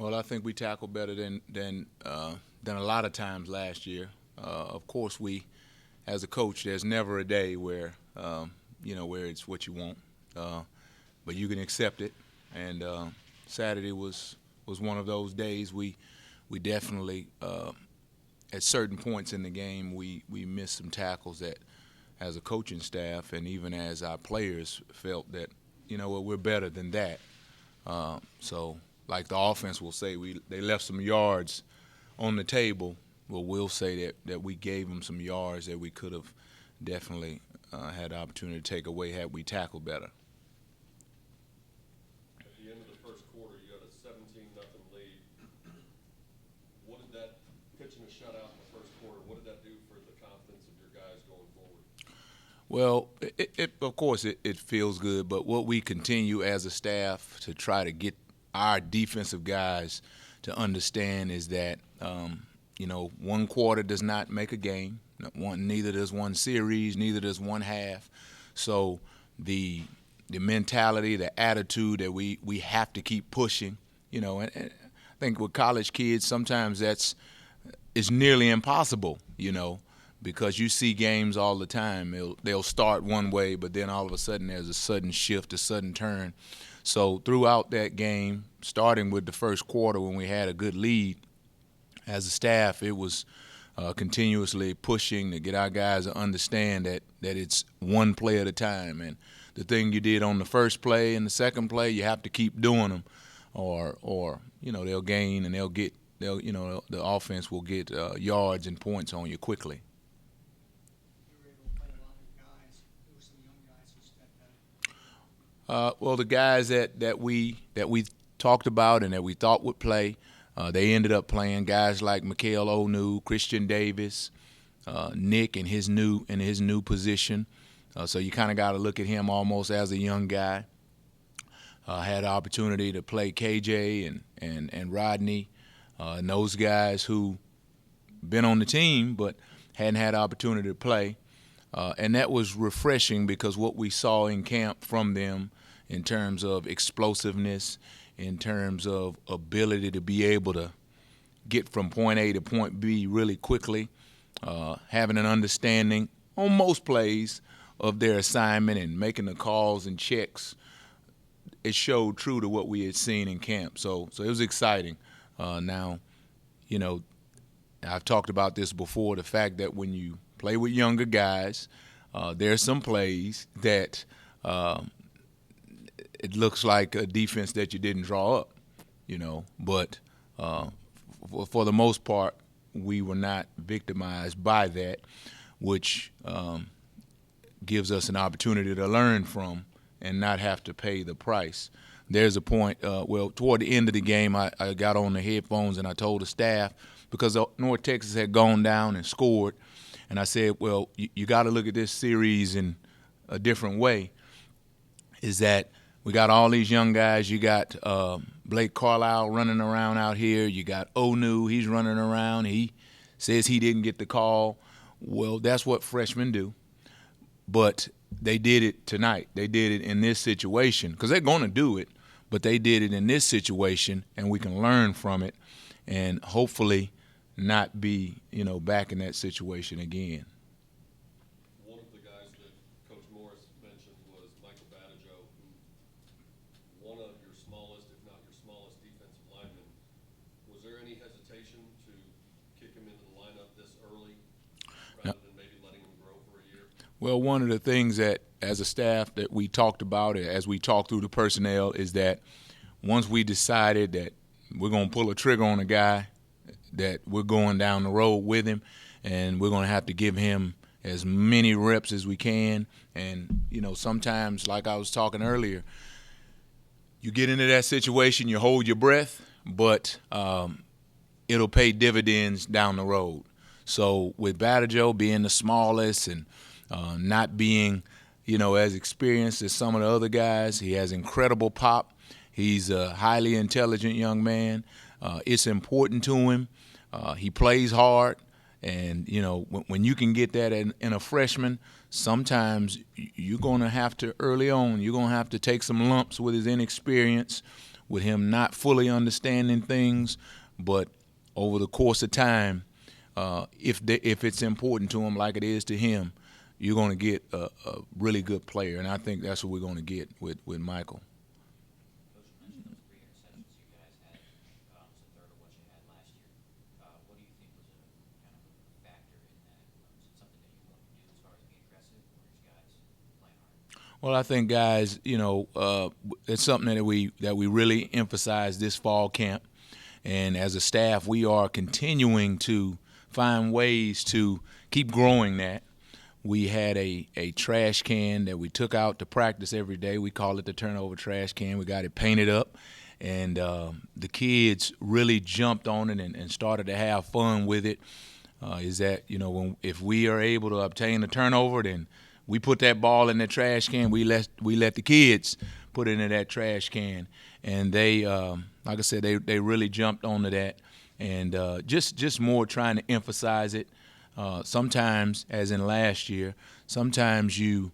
Well, I think we tackled better than a lot of times last year. Of course, as a coach, there's never a day where where it's what you want, uh, but you can accept it. And Saturday was one of those days. We definitely at certain points in the game we missed some tackles that, as a coaching staff and even as our players, felt that we're better than that. So, like the offense will say, they left some yards on the table. Well, we'll say that we gave them some yards that we could have definitely had the opportunity to take away had we tackled better. At the end of the first quarter, you had a 17-0 lead. What did that pitching a shutout in the first quarter? What did that do for the confidence of your guys going forward? Well, of course it feels good, but what we continue as a staff to try to get our defensive guys to understand is that one quarter does not make a game. Neither does one series, neither does one half. So the mentality, the attitude that we have to keep pushing, and I think with college kids sometimes it's nearly impossible, because you see games all the time. They'll start one way, but then all of a sudden there's a sudden shift, a sudden turn. So throughout that game, starting with the first quarter when we had a good lead, as a staff, it was continuously pushing to get our guys to understand that it's one play at a time. And the thing you did on the first play and the second play, you have to keep doing them, or they'll gain and the offense will get yards and points on you quickly. Well, the guys that we talked about and that we thought would play, they ended up playing. Guys like Mikael Onu, Christian Davis, Nick in his new position. So you kind of got to look at him almost as a young guy. Had the opportunity to play KJ and Rodney, and those guys who been on the team but hadn't had the opportunity to play. And that was refreshing because what we saw in camp from them in terms of explosiveness, in terms of ability to be able to get from point A to point B really quickly, having an understanding on most plays of their assignment and making the calls and checks, it showed true to what we had seen in camp. So it was exciting. Now, I've talked about this before, the fact that when you play with younger guys, there are some plays that it looks like a defense that you didn't draw up, But for the most part, we were not victimized by that, which gives us an opportunity to learn from and not have to pay the price. There's a point, toward the end of the game, I got on the headphones and I told the staff, because North Texas had gone down and scored, and I said, well, you got to look at this series in a different way, is that we got all these young guys. You got Blake Carlisle running around out here. You got Onu. He's running around. He says he didn't get the call. Well, that's what freshmen do. But they did it tonight. They did it in this situation because they're going to do it, but they did it in this situation, and we can learn from it and hopefully not be, back in that situation again. One of the guys that Coach Morris mentioned was Michael Badajoe, who one of your smallest, if not your smallest, defensive linemen. Was there any hesitation to kick him into the lineup this early rather than maybe letting him grow for a year? Well, one of the things that, as a staff, that we talked about as we talked through the personnel is that once we decided that we're going to pull a trigger on a guy, that we're going down the road with him, and we're going to have to give him as many reps as we can. And, sometimes, like I was talking earlier, you get into that situation, you hold your breath, but it'll pay dividends down the road. So with Badajoe being the smallest and not being, as experienced as some of the other guys, he has incredible pop. He's a highly intelligent young man. It's important to him. He plays hard, and when you can get that in a freshman, sometimes you're going to have to early on. You're going to have to take some lumps with his inexperience, with him not fully understanding things, but over the course of time, if it's important to him like it is to him, you're going to get a really good player, and I think that's what we're going to get with Michael. Coach, you mentioned those 3 interceptions you guys had. Was a third of what you had last year. What do you think was a kind of a factor in that? Is it something that you want to do as far as be aggressive, or is guys playing hard? Well, I think guys, it's something that we really emphasize this fall camp, and as a staff, we are continuing to find ways to keep growing that. We had a trash can that we took out to practice every day. We call it the turnover trash can. We got it painted up, and the kids really jumped on it and started to have fun with it. Is that if we are able to obtain a turnover, then we put that ball in the trash can. We let the kids put it in that trash can, and they, like I said, they really jumped onto that, and just more trying to emphasize it. Sometimes, as in last year, sometimes you're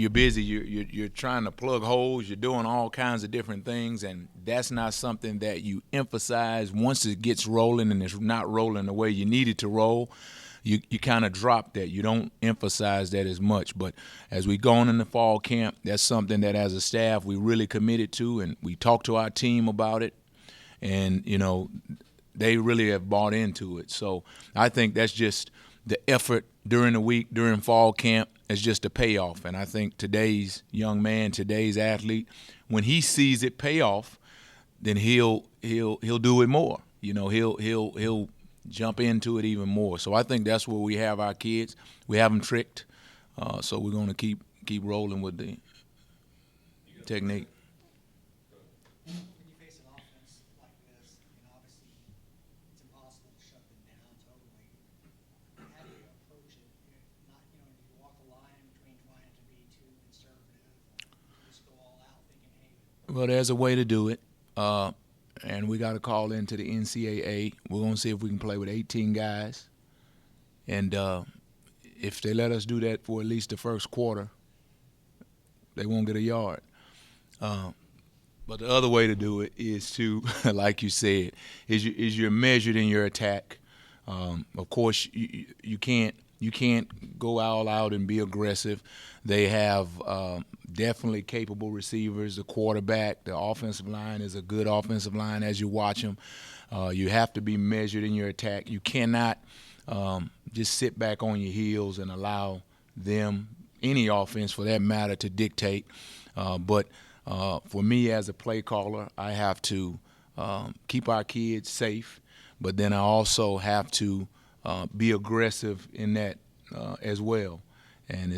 busy. You're trying to plug holes. You're doing all kinds of different things, and that's not something that you emphasize once it gets rolling and it's not rolling the way you need it to roll. You kind of drop that. You don't emphasize that as much. But as we go on in the fall camp, that's something that as a staff we really committed to, and we talk to our team about it, and they really have bought into it. So I think that's just the effort during the week, during fall camp, is just a payoff. And I think today's young man, today's athlete, when he sees it pay off, then he'll do it more. He'll jump into it even more. So I think that's where we have our kids. We have them tricked. So we're going to keep rolling with the technique. When you face an offense like this, obviously it's impossible to shut them down totally. How do you approach it? Not, do you walk the line between trying to be too conservative, or just go all out thinking, hey? Well, there's a way to do it, and we got to call into the NCAA. We're going to see if we can play with 18 guys, and if they let us do that for at least the first quarter, they won't get a yard. But the other way to do it is to, like you said, is you're measured in your attack. Of course, you can't go all out and be aggressive. They have definitely capable receivers. The quarterback, the offensive line is a good offensive line as you watch them. You have to be measured in your attack. You cannot just sit back on your heels and allow them, any offense for that matter, to dictate. But for me as a play caller, I have to keep our kids safe, but then I also have to be aggressive in that as well. And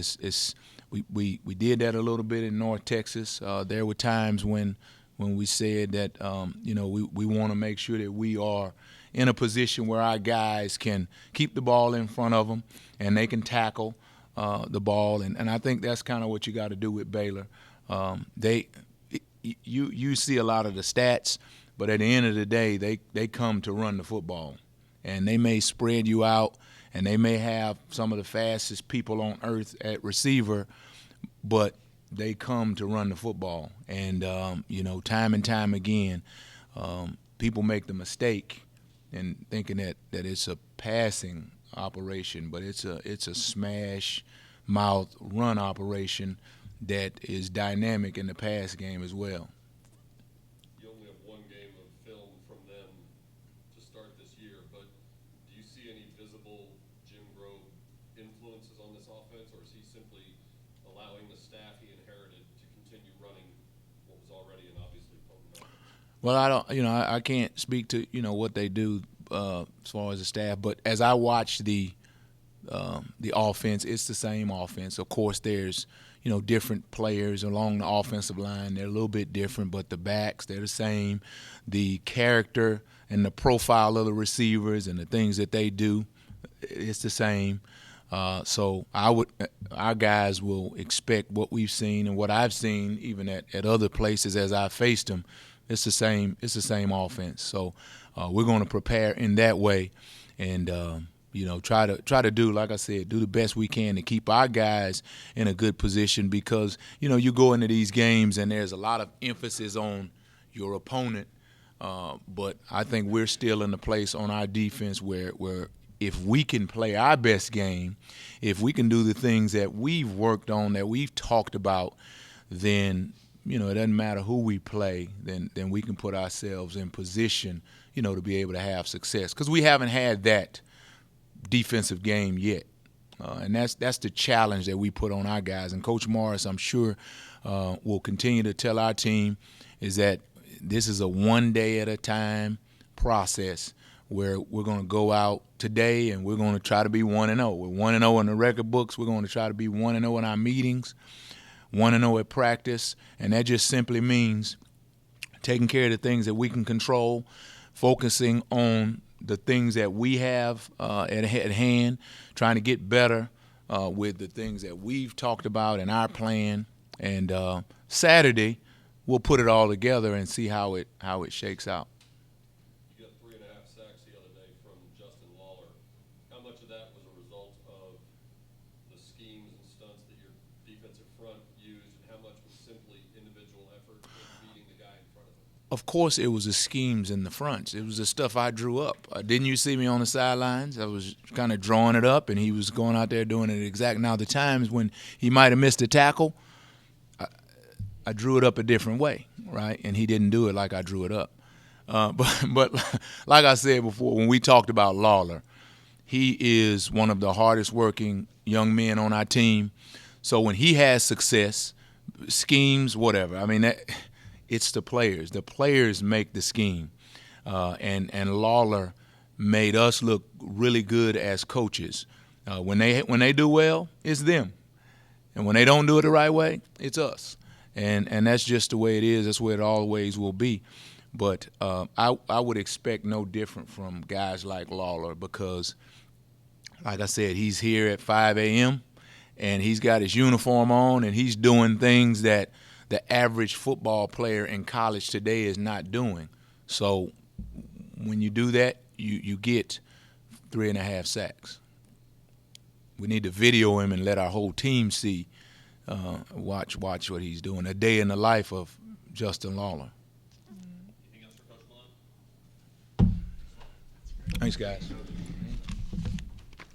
we did that a little bit in North Texas. There were times when we said that we want to make sure that we are in a position where our guys can keep the ball in front of them and they can tackle the ball. And I think that's kind of what you got to do with Baylor. You see a lot of the stats, but at the end of the day, they come to run the football, and they may spread you out, and they may have some of the fastest people on earth at receiver, but they come to run the football. And time and time again, people make the mistake in thinking that it's a passing operation, but it's a smash mouth run operation that is dynamic in the pass game as well. You only have one game of film from them to start this year, but do you see any visible Jim Grove influences on this offense, or is he simply allowing the staff he inherited to continue running what was already an obviously potent offense? Well, I can't speak to what they do as far as the staff, but as I watch the offense, it's the same offense. Of course, there's different players along the offensive line. They're a little bit different, but the backs, they're the same. The character and the profile of the receivers and the things that they do, it's the same. So our guys will expect what we've seen and what I've seen even at other places as I faced them. It's the same offense. So we're going to prepare in that way, and try to do, like I said, do the best we can to keep our guys in a good position, because you go into these games and there's a lot of emphasis on your opponent. But I think we're still in the place on our defense where if we can play our best game, if we can do the things that we've worked on, that we've talked about, then it doesn't matter who we play. Then we can put ourselves in position, to be able to have success. Because we haven't had that defensive game yet. And that's the challenge that we put on our guys. And Coach Morris, I'm sure, will continue to tell our team is that this is a one-day-at-a-time process where we're going to go out today and we're going to try to be 1-0. We're 1-0 in the record books. We're going to try to be 1-0 in our meetings, 1-0 at practice. And that just simply means taking care of the things that we can control, focusing on the things that we have at hand, trying to get better with the things that we've talked about in our plan. And Saturday, we'll put it all together and see how it shakes out. You got 3.5 sacks the other day from Justin Lawler. How much of that was a result of the schemes and stunts that your defensive front used, and how much was simply individual effort in beating the guy in front of him? Of course, it was the schemes in the fronts. It was the stuff I drew up. Didn't you see me on the sidelines? I was kind of drawing it up, and he was going out there doing it exact. Now, the times when he might have missed a tackle, I drew it up a different way, right? And he didn't do it like I drew it up. But like I said before, when we talked about Lawler, he is one of the hardest working young men on our team. So when he has success, schemes, whatever, I mean, it's the players. The players make the scheme. And Lawler made us look really good as coaches. When they do well, it's them. And when they don't do it the right way, it's us. And that's just the way it is. That's the way it always will be. But I would expect no different from guys like Lawler because, like I said, he's here at 5 a.m. and he's got his uniform on and he's doing things that the average football player in college today is not doing. So when you do that, you get 3.5 sacks. We need to video him and let our whole team see, watch what he's doing. A day in the life of Justin Lawler. Anything else for Coach Malone? Thanks, guys.